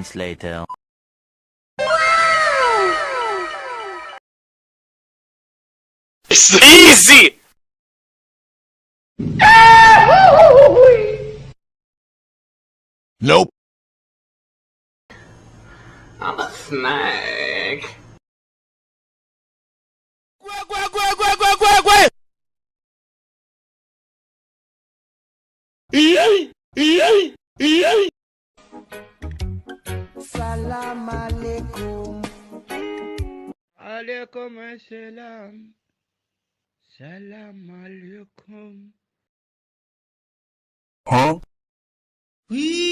moments later. It's easy! Nope. I'm a snake. Salam alaikum. Alaikum assalam. Salam alaikum. Huh? We